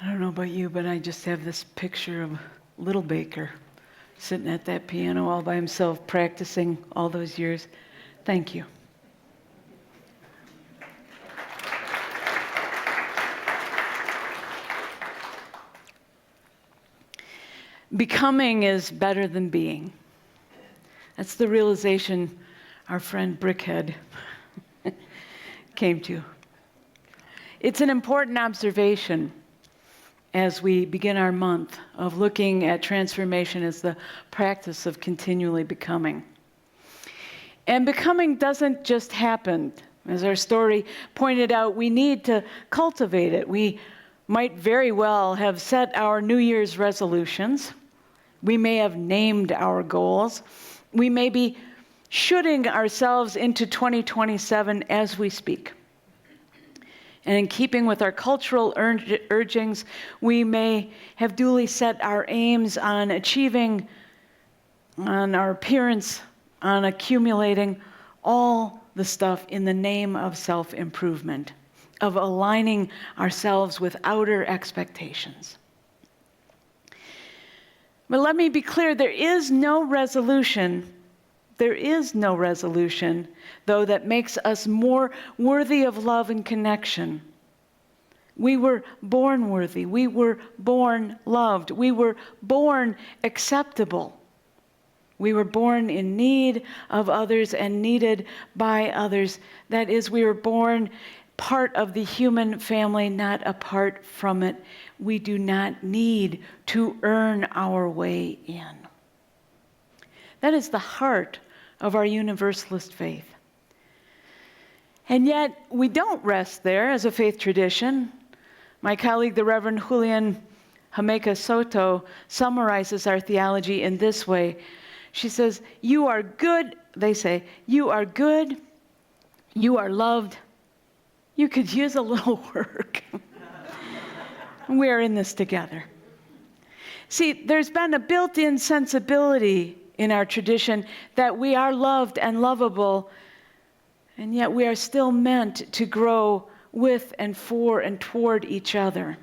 I don't know about you, but I just have this picture of little Baker sitting at that piano all by himself, practicing all those years. Thank you. Becoming is better than being. That's the realization our friend Brickhead came to. It's an important observation as we begin our month of looking at transformation as the practice of continually becoming. And becoming doesn't just happen. As our story pointed out, we need to cultivate it. We might very well have set our New Year's resolutions. We may have named our goals. We may be shooting ourselves into 2027 as we speak. And in keeping with our cultural urgings, we may have duly set our aims on achieving, on our appearance, on accumulating all the stuff in the name of self-improvement, of aligning ourselves with outer expectations. But let me be clear, there is no resolution, though, that makes us more worthy of love and connection. We were born worthy. We were born loved. We were born acceptable. We were born in need of others and needed by others. That is, we were born part of the human family, not apart from it. We do not need to earn our way in. That is the heart of our universalist faith. And yet, we don't rest there as a faith tradition. My colleague, the Reverend Julian Jamaica Soto, summarizes our theology in this way. She says, you are good, they say, you are good, you are loved, you could use a little work. We are in this together. See, there's been a built-in sensibility in our tradition that we are loved and lovable, and yet we are still meant to grow with and for and toward each other.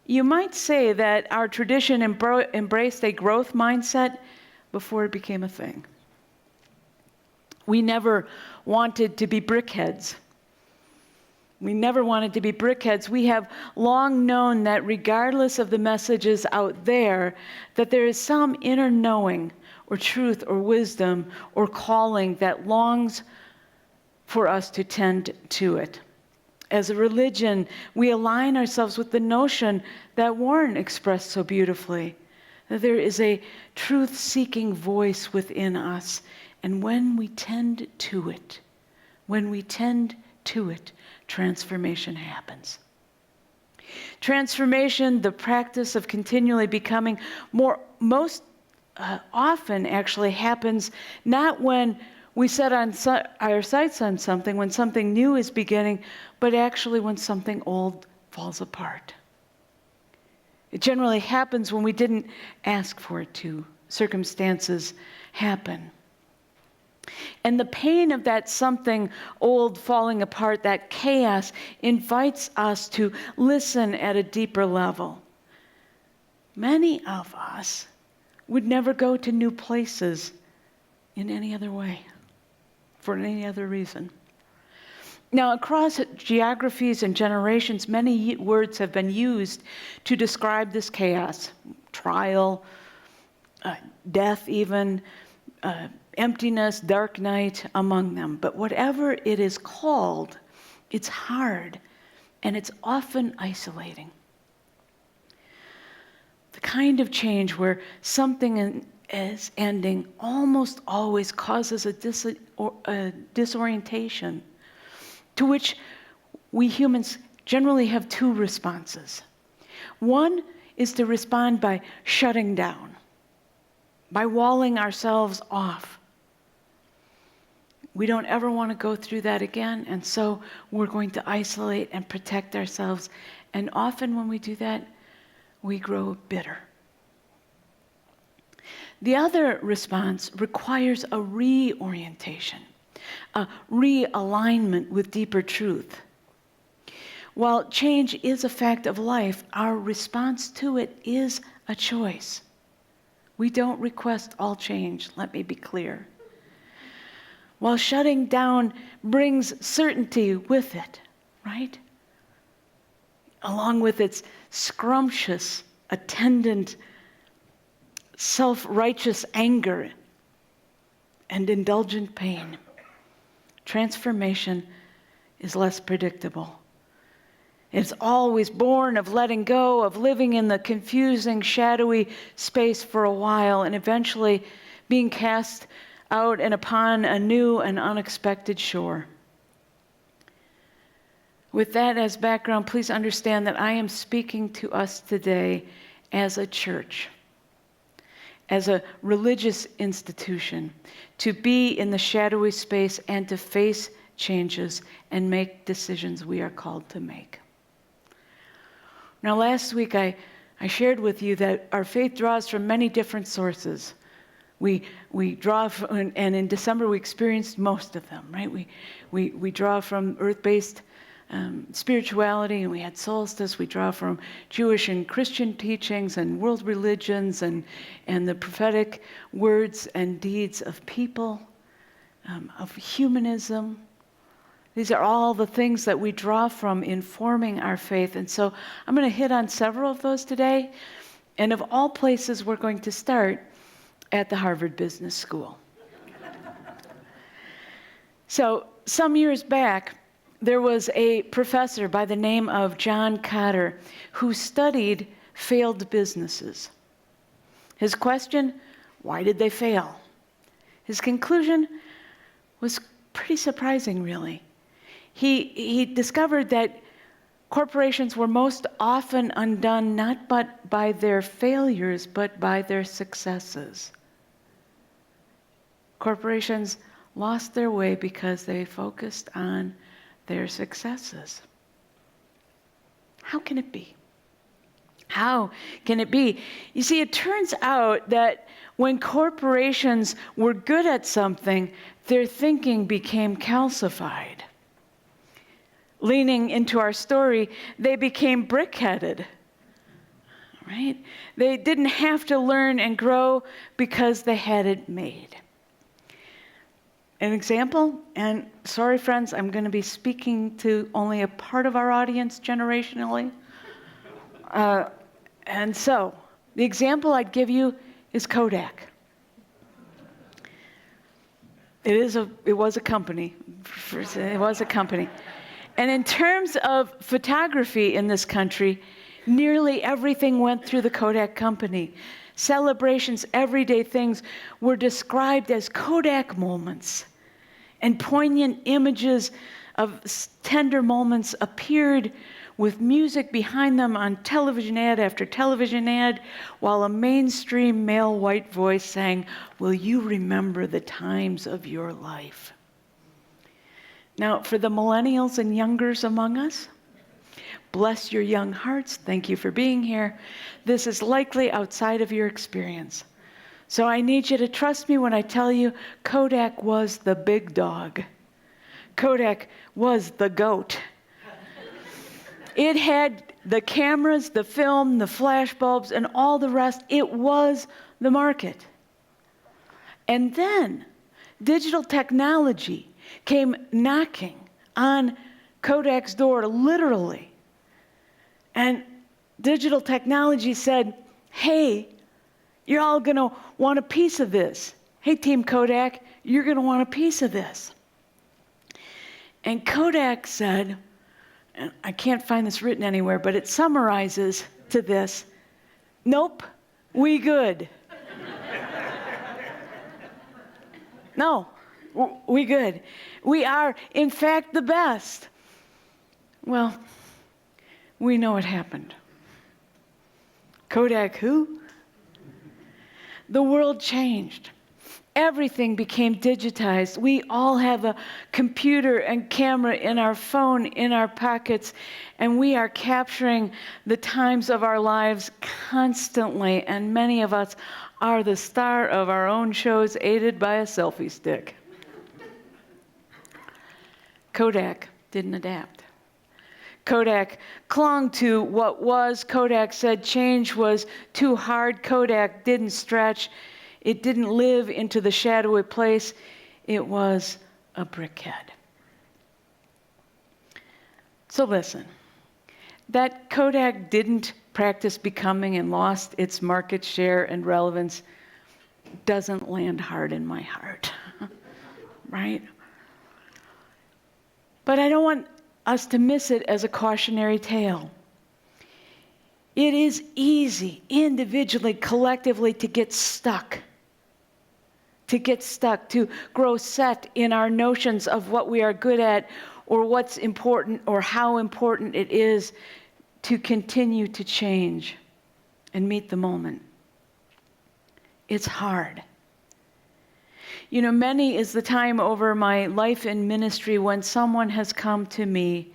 You might say that our tradition embraced a growth mindset before it became a thing. We never wanted to be brickheads. We never wanted to be brickheads. We have long known that regardless of the messages out there, that there is some inner knowing or truth or wisdom or calling that longs for us to tend to it. As a religion, we align ourselves with the notion that Warren expressed so beautifully, that there is a truth-seeking voice within us, and when we tend to it, transformation happens. Transformation, the practice of continually becoming, most often actually happens not when we set our sights on something, when something new is beginning, but actually when something old falls apart. It generally happens when we didn't ask for it to. Circumstances happen. And the pain of that something old falling apart, that chaos, invites us to listen at a deeper level. Many of us would never go to new places in any other way, for any other reason. Now, across geographies and generations, many words have been used to describe this chaos. Trial, death even, emptiness, dark night, among them. But whatever it is called, it's hard, and it's often isolating. The kind of change where something is ending almost always causes a disorientation, to which we humans generally have two responses. One is to respond by shutting down, by walling ourselves off. We don't ever want to go through that again, and so we're going to isolate and protect ourselves. And often when we do that, we grow bitter. The other response requires a reorientation, a realignment with deeper truth. While change is a fact of life, our response to it is a choice. We don't request all change, let me be clear. While shutting down brings certainty with it, right? Along with its scrumptious, attendant, self-righteous anger and indulgent pain. Transformation is less predictable. It's always born of letting go, of living in the confusing, shadowy space for a while, and eventually being cast out and upon a new and unexpected shore. With that as background, please understand that I am speaking to us today as a church, as a religious institution, to be in the shadowy space and to face changes and make decisions we are called to make. Now, last week I shared with you that our faith draws from many different sources. We draw from, and in December we experienced most of them, right? We draw from earth-based spirituality, and we had solstice. We draw from Jewish and Christian teachings and world religions and the prophetic words and deeds of people, of humanism. These are all the things that we draw from in forming our faith. And so I'm going to hit on several of those today. And of all places, we're going to start at the Harvard Business School. So some years back, there was a professor by the name of John Cotter who studied failed businesses. His question, why did they fail? His conclusion was pretty surprising, really. He discovered that corporations were most often undone not but by their failures, but by their successes. Corporations lost their way because they focused on their successes. How can it be? How can it be? You see, it turns out that when corporations were good at something, their thinking became calcified. Leaning into our story, they became brick-headed, right? They didn't have to learn and grow because they had it made. An example, and sorry friends, I'm going to be speaking to only a part of our audience generationally. And so, the example I'd give you is Kodak. It was a company. It was a company. And in terms of photography in this country, nearly everything went through the Kodak company. Celebrations, everyday things were described as Kodak moments. And poignant images of tender moments appeared with music behind them on television ad after television ad, while a mainstream male white voice sang, "Will you remember the times of your life?" Now, for the millennials and youngers among us, bless your young hearts. Thank you for being here. This is likely outside of your experience. So I need you to trust me when I tell you Kodak was the big dog. Kodak was the goat. It had the cameras, the film, the flash bulbs, and all the rest. It was the market. And then digital technology came knocking on Kodak's door, literally. And digital technology said, hey, you're all going to want a piece of this. Hey, Team Kodak, you're going to want a piece of this. And Kodak said, and I can't find this written anywhere, but it summarizes to this, nope, we good. No, we good. We are, in fact, the best. Well, we know what happened. Kodak who? The world changed. Everything became digitized. We all have a computer and camera in our phone, in our pockets, and we are capturing the times of our lives constantly, and many of us are the star of our own shows, aided by a selfie stick. Kodak didn't adapt. Kodak clung to what was. Kodak said change was too hard. Kodak didn't stretch. It didn't live into the shadowy place. It was a brickhead. So listen, that Kodak didn't practice becoming and lost its market share and relevance doesn't land hard in my heart, right? But I don't want us to miss it as a cautionary tale. It is easy, individually, collectively, to get stuck, to grow set in our notions of what we are good at or what's important or how important it is to continue to change and meet the moment. It's hard. You know, many is the time over my life in ministry when someone has come to me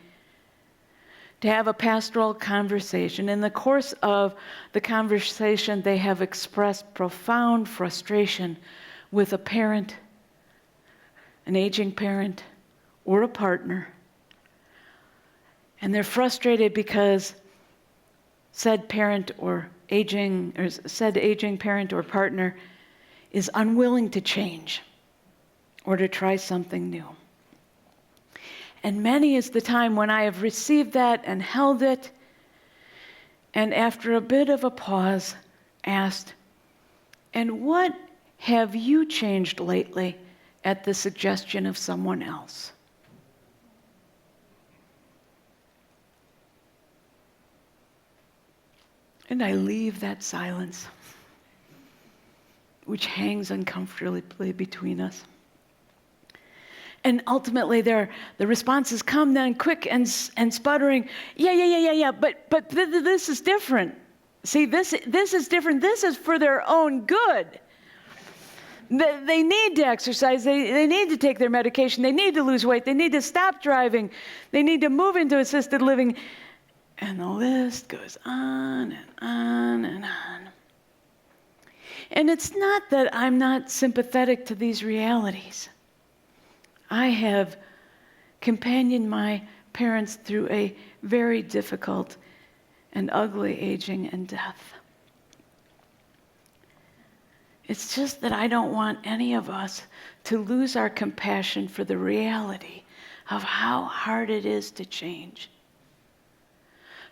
to have a pastoral conversation. In the course of the conversation, they have expressed profound frustration with a parent, an aging parent, or a partner. And they're frustrated because said aging parent or partner is unwilling to change or to try something new. And many is the time when I have received that and held it, and after a bit of a pause, asked, "And what have you changed lately at the suggestion of someone else?" And I leave that silence, which hangs uncomfortably between us. And ultimately, the responses come then quick and sputtering. Yeah. But this is different. See, this is different. This is for their own good. They need to exercise. They need to take their medication. They need to lose weight. They need to stop driving. They need to move into assisted living. And the list goes on and on and on. And it's not that I'm not sympathetic to these realities. I have companioned my parents through a very difficult and ugly aging and death. It's just that I don't want any of us to lose our compassion for the reality of how hard it is to change.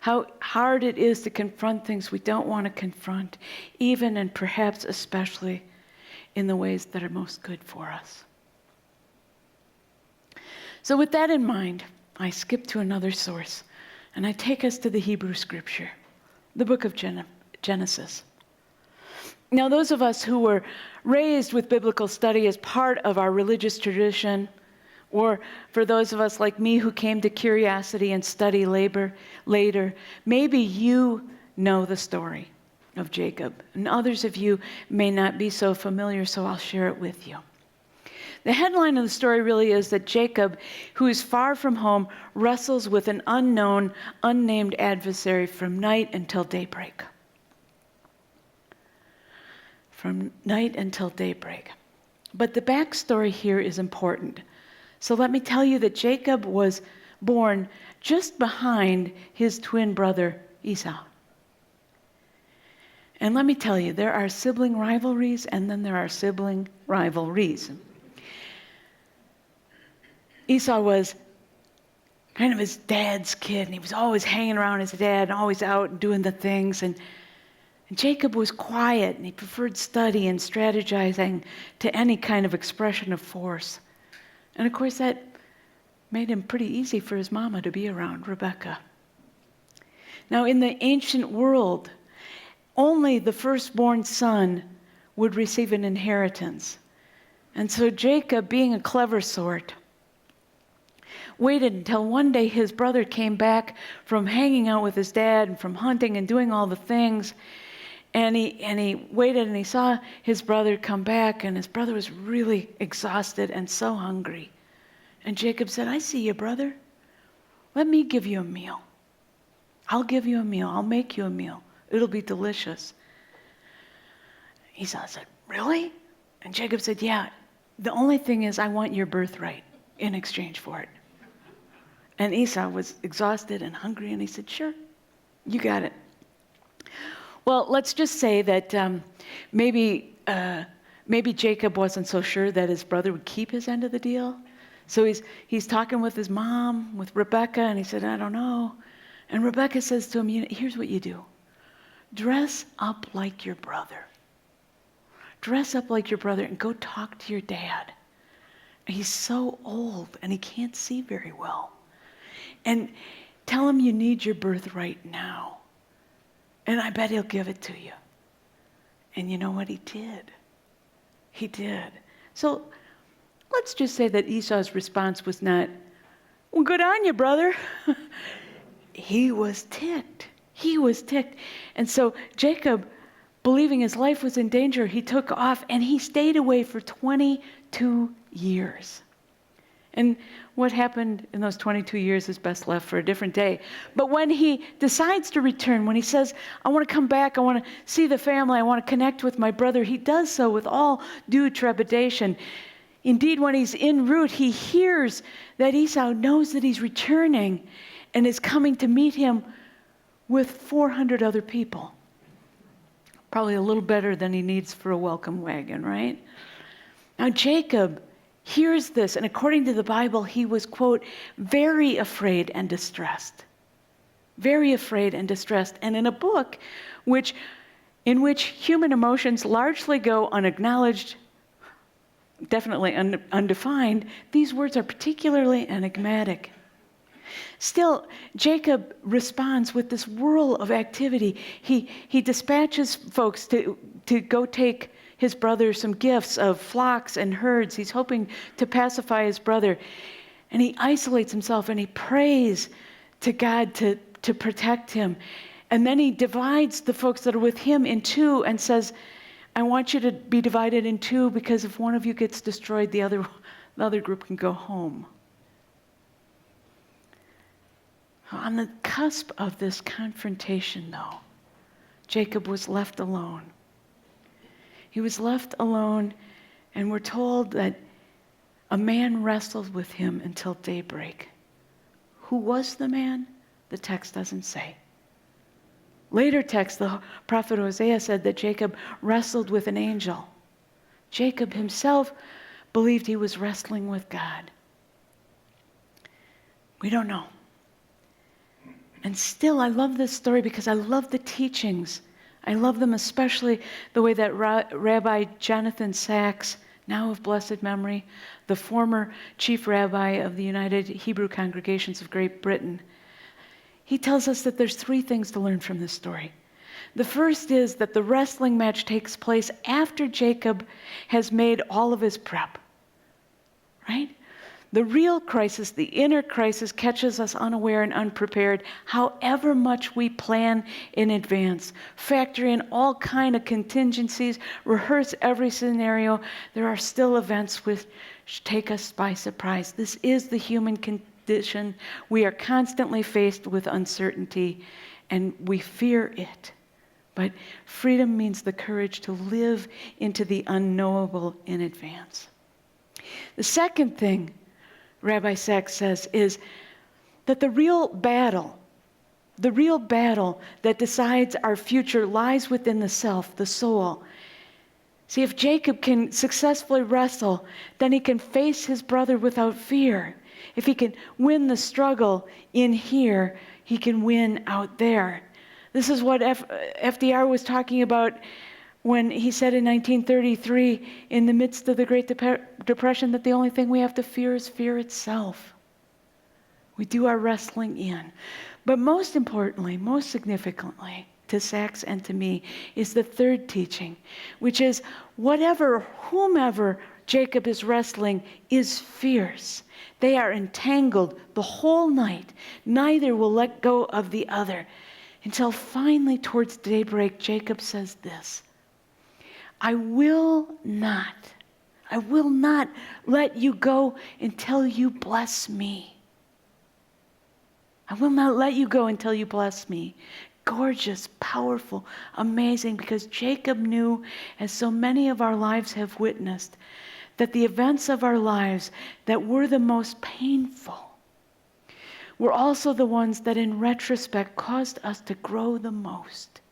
How hard it is to confront things we don't want to confront, even and perhaps especially in the ways that are most good for us. So with that in mind, I skip to another source, and I take us to the Hebrew scripture, the book of Genesis. Now, those of us who were raised with biblical study as part of our religious tradition, or for those of us like me who came to curiosity and study later, maybe you know the story of Jacob, and others of you may not be so familiar, so I'll share it with you. The headline of the story really is that Jacob, who is far from home, wrestles with an unknown, unnamed adversary from night until daybreak. From night until daybreak. But the backstory here is important. So let me tell you that Jacob was born just behind his twin brother Esau. And let me tell you, there are sibling rivalries, and then there are sibling rivalries. Esau was kind of his dad's kid, and he was always hanging around his dad and always out and doing the things. And Jacob was quiet, and he preferred study and strategizing to any kind of expression of force. And of course, that made him pretty easy for his mama to be around, Rebecca. Now, in the ancient world, only the firstborn son would receive an inheritance. And so Jacob, being a clever sort, waited until one day his brother came back from hanging out with his dad and from hunting and doing all the things. And he waited and he saw his brother come back, and his brother was really exhausted and so hungry. And Jacob said, "I see you, brother. Let me give you a meal. I'll give you a meal. I'll make you a meal. It'll be delicious." Esau said, "Really?" And Jacob said, "Yeah. The only thing is I want your birthright in exchange for it." And Esau was exhausted and hungry, and he said, sure, you got it. Well, let's just say that maybe Jacob wasn't so sure that his brother would keep his end of the deal. So he's talking with his mom, with Rebecca, and he said, I don't know. And Rebecca says to him, here's what you do. Dress up like your brother. Dress up like your brother and go talk to your dad. He's so old and he can't see very well. And tell him you need your birthright now. And I bet he'll give it to you. And you know what he did? He did. So let's just say that Esau's response was not, well, good on you, brother. He was ticked. He was ticked. And so Jacob, believing his life was in danger, he took off and he stayed away for 22 years. And what happened in those 22 years is best left for a different day. But when he decides to return, when he says, I want to come back, I want to see the family, I want to connect with my brother, he does so with all due trepidation. Indeed, when he's en route, he hears that Esau knows that he's returning and is coming to meet him with 400 other people. Probably a little better than he needs for a welcome wagon, right? Now, Jacob hears this, and according to the Bible, he was, quote, very afraid and distressed. Very afraid and distressed. And in a book in which human emotions largely go unacknowledged, definitely undefined, these words are particularly enigmatic. Still, Jacob responds with this whirl of activity. He dispatches folks to go take his brother some gifts of flocks and herds. He's hoping to pacify his brother. And he isolates himself and he prays to God to protect him. And then he divides the folks that are with him in two and says, I want you to be divided in two because if one of you gets destroyed, the other group can go home. On the cusp of this confrontation, though, Jacob was left alone. He was left alone, and we're told that a man wrestled with him until daybreak. Who was the man? The text doesn't say. Later text, the prophet Hosea said that Jacob wrestled with an angel. Jacob himself believed he was wrestling with God. We don't know. And still, I love this story because I love the teachings. I love them especially the way that Rabbi Jonathan Sacks, now of blessed memory, the former chief rabbi of the United Hebrew Congregations of Great Britain, he tells us that there's three things to learn from this story. The first is that the wrestling match takes place after Jacob has made all of his prep, right? The real crisis, the inner crisis, catches us unaware and unprepared, however much we plan in advance. Factor in all kind of contingencies, rehearse every scenario. There are still events which take us by surprise. This is the human condition. We are constantly faced with uncertainty, and we fear it. But freedom means the courage to live into the unknowable in advance. The second thing Rabbi Sacks says is that the real battle that decides our future lies within the self, the soul. See, if Jacob can successfully wrestle, then he can face his brother without fear. If he can win the struggle in here, he can win out there. This is what FDR was talking about when he said in 1933, in the midst of the Great Depression, that the only thing we have to fear is fear itself. We do our wrestling in. But most importantly, most significantly, to Sacks and to me, is the third teaching, which is whomever Jacob is wrestling is fierce. They are entangled the whole night. Neither will let go of the other. Until finally, towards daybreak, Jacob says this, I will not let you go until you bless me. I will not let you go until you bless me. Gorgeous, powerful, amazing, because Jacob knew, as so many of our lives have witnessed, that the events of our lives that were the most painful were also the ones that in retrospect caused us to grow the most.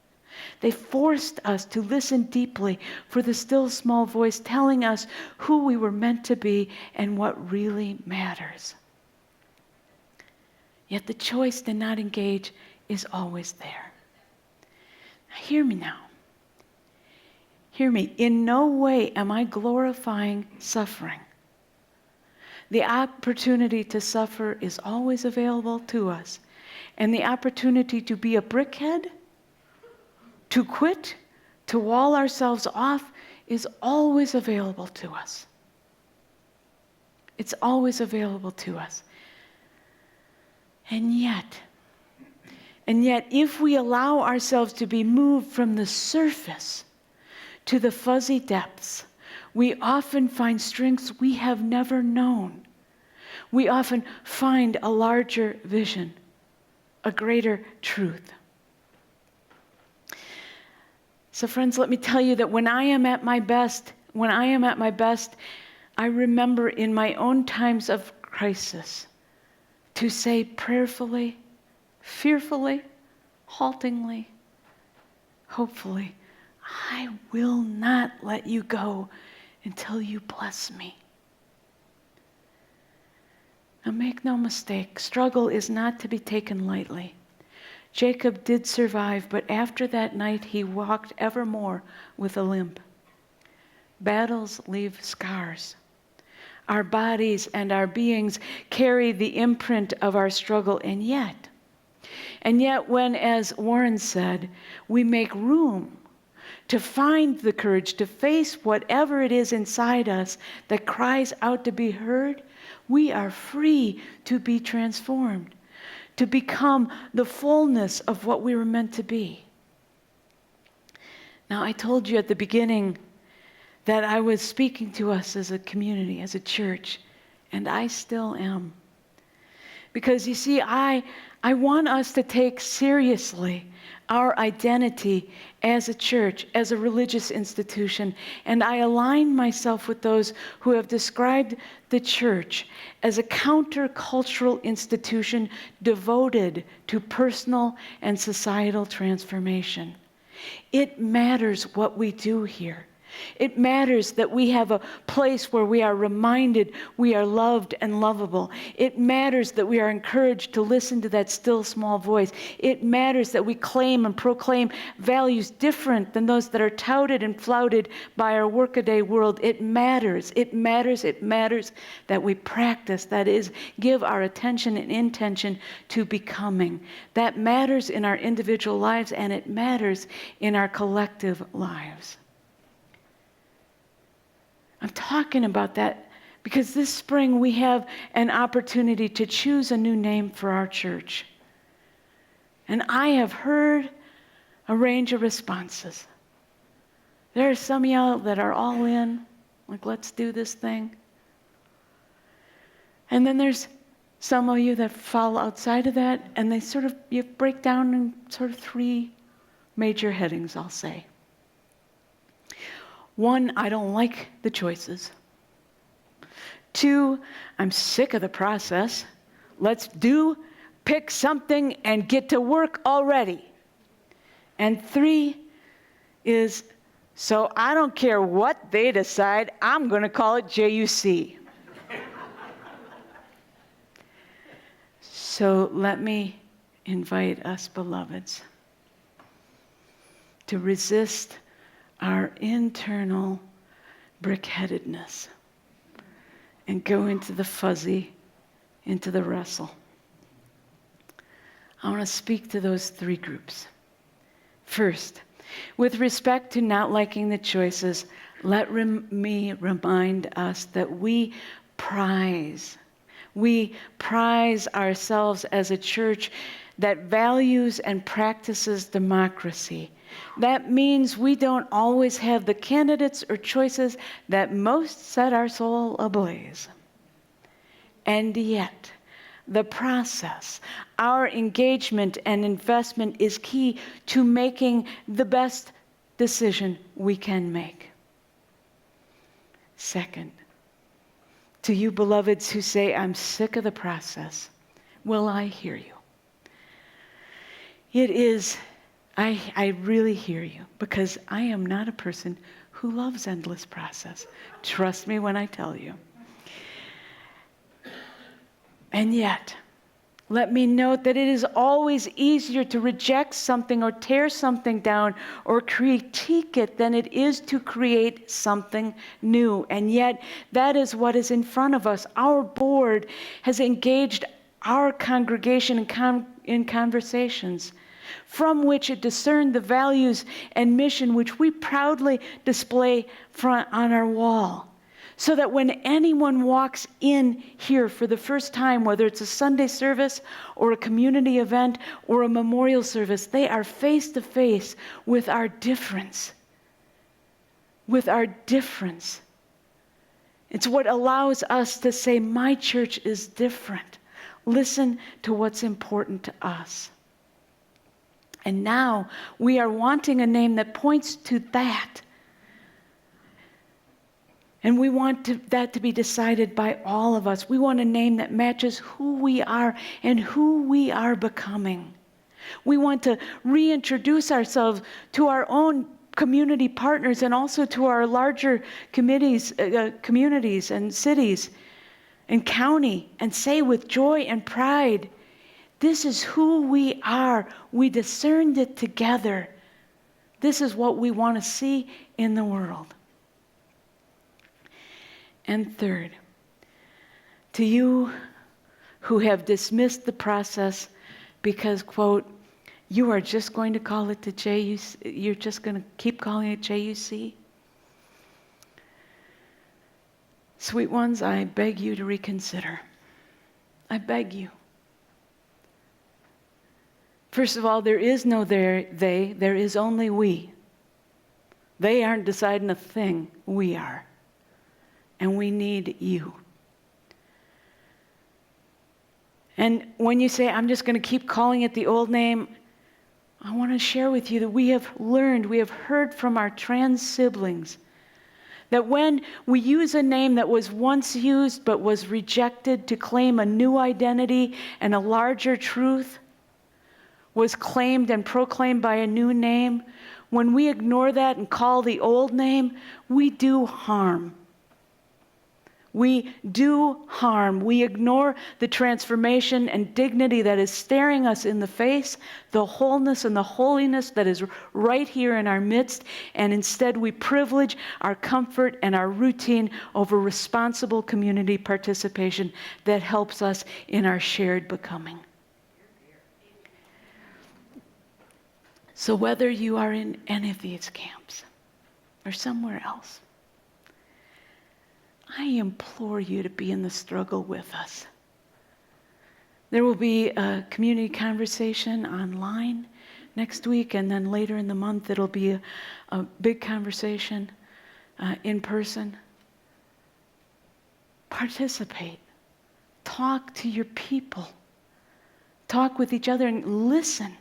They forced us to listen deeply for the still small voice telling us who we were meant to be and what really matters. Yet the choice to not engage is always there. Hear me now. Hear me. In no way am I glorifying suffering. The opportunity to suffer is always available to us. And the opportunity to be a brickhead, to quit, to wall ourselves off is always available to us. It's always available to us. And yet, if we allow ourselves to be moved from the surface to the fuzzy depths, we often find strengths we have never known. We often find a larger vision, a greater truth. So friends, let me tell you that when I am at my best, I remember in my own times of crisis to say prayerfully, fearfully, haltingly, hopefully, I will not let you go until you bless me. Now make no mistake, struggle is not to be taken lightly. Jacob did survive, but after that night he walked evermore with a limp. Battles leave scars. Our bodies and our beings carry the imprint of our struggle, and yet when, as Warren said, we make room to find the courage to face whatever it is inside us that cries out to be heard, we are free to be transformed, to become the fullness of what we were meant to be. Now, I told you at the beginning that I was speaking to us as a community, as a church, and I still am. Because you see, I want us to take seriously our identity as a church, as a religious institution, and I align myself with those who have described the church as a countercultural institution devoted to personal and societal transformation. It matters what we do here. It matters that we have a place where we are reminded we are loved and lovable. It matters that we are encouraged to listen to that still small voice. It matters that we claim and proclaim values different than those that are touted and flouted by our workaday world. It matters that we practice, that is, give our attention and intention to becoming. That matters in our individual lives, and it matters in our collective lives. I'm talking about that because this spring we have an opportunity to choose a new name for our church. And I have heard a range of responses. There are some of y'all that are all in, like, let's do this thing. And then there's some of you that fall outside of that, and they you break down in sort of three major headings, I'll say. One, I don't like the choices. Two, I'm sick of the process. Let's pick something and get to work already. And three is, so I don't care what they decide, I'm going to call it JUC. So let me invite us, beloveds, to resist our internal brick-headedness and go into the fuzzy, into the wrestle. I want to speak to those three groups. First, with respect to not liking the choices, let me remind us that we prize ourselves as a church that values and practices democracy. That means we don't always have the candidates or choices that most set our soul ablaze. And yet, the process, our engagement and investment is key to making the best decision we can make. Second, to you beloveds who say, I'm sick of the process, will I hear you? It is, I really hear you, because I am not a person who loves endless process. Trust me when I tell you. And yet, let me note that it is always easier to reject something or tear something down or critique it than it is to create something new. And yet, that is what is in front of us. Our board has engaged our congregation in conversations from which it discerned the values and mission which we proudly display on our wall. So that when anyone walks in here for the first time, whether it's a Sunday service or a community event or a memorial service, they are face to face with our difference. With our difference. It's what allows us to say, my church is different. Listen to what's important to us. And now we are wanting a name that points to that. And we want that to be decided by all of us. We want a name that matches who we are and who we are becoming. We want to reintroduce ourselves to our own community partners and also to our larger communities and cities and county, and say with joy and pride, this is who we are. We discerned it together. This is what we want to see in the world. And third, to you who have dismissed the process because, quote, you are just going to call it the JUC, you're just going to keep calling it JUC. Sweet ones, I beg you to reconsider. I beg you. First of all, there is no they, there is only we. They aren't deciding a thing, we are. And we need you. And when you say, I'm just going to keep calling it the old name, I want to share with you that we have learned, we have heard from our trans siblings, that when we use a name that was once used but was rejected to claim a new identity and a larger truth, was claimed and proclaimed by a new name, when we ignore that and call the old name, we do harm. We do harm. We ignore the transformation and dignity that is staring us in the face, the wholeness and the holiness that is right here in our midst, and instead we privilege our comfort and our routine over responsible community participation that helps us in our shared becoming. So whether you are in any of these camps or somewhere else, I implore you to be in the struggle with us. There will be a community conversation online next week, and then later in the month it'll be a big conversation in person. Participate. Talk to your people. Talk with each other and listen.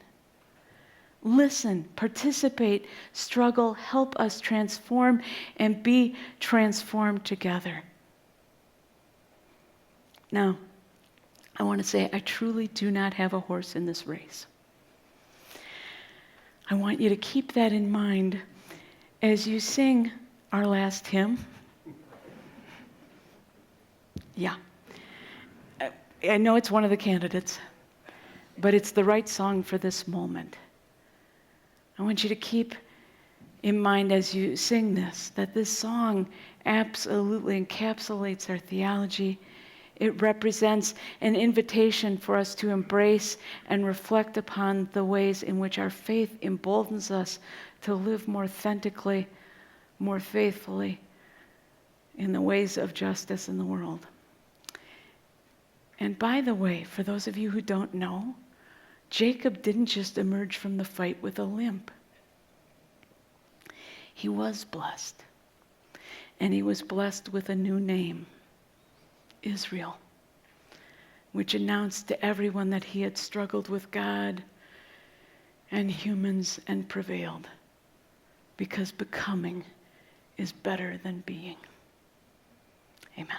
Listen, participate, struggle, help us transform and be transformed together. Now, I want to say I truly do not have a horse in this race. I want you to keep that in mind as you sing our last hymn. Yeah. I know it's one of the candidates, but it's the right song for this moment. I want you to keep in mind as you sing this, that this song absolutely encapsulates our theology. It represents an invitation for us to embrace and reflect upon the ways in which our faith emboldens us to live more authentically, more faithfully in the ways of justice in the world. And by the way, for those of you who don't know, Jacob didn't just emerge from the fight with a limp. He was blessed. And he was blessed with a new name, Israel, which announced to everyone that he had struggled with God and humans and prevailed, because becoming is better than being. Amen.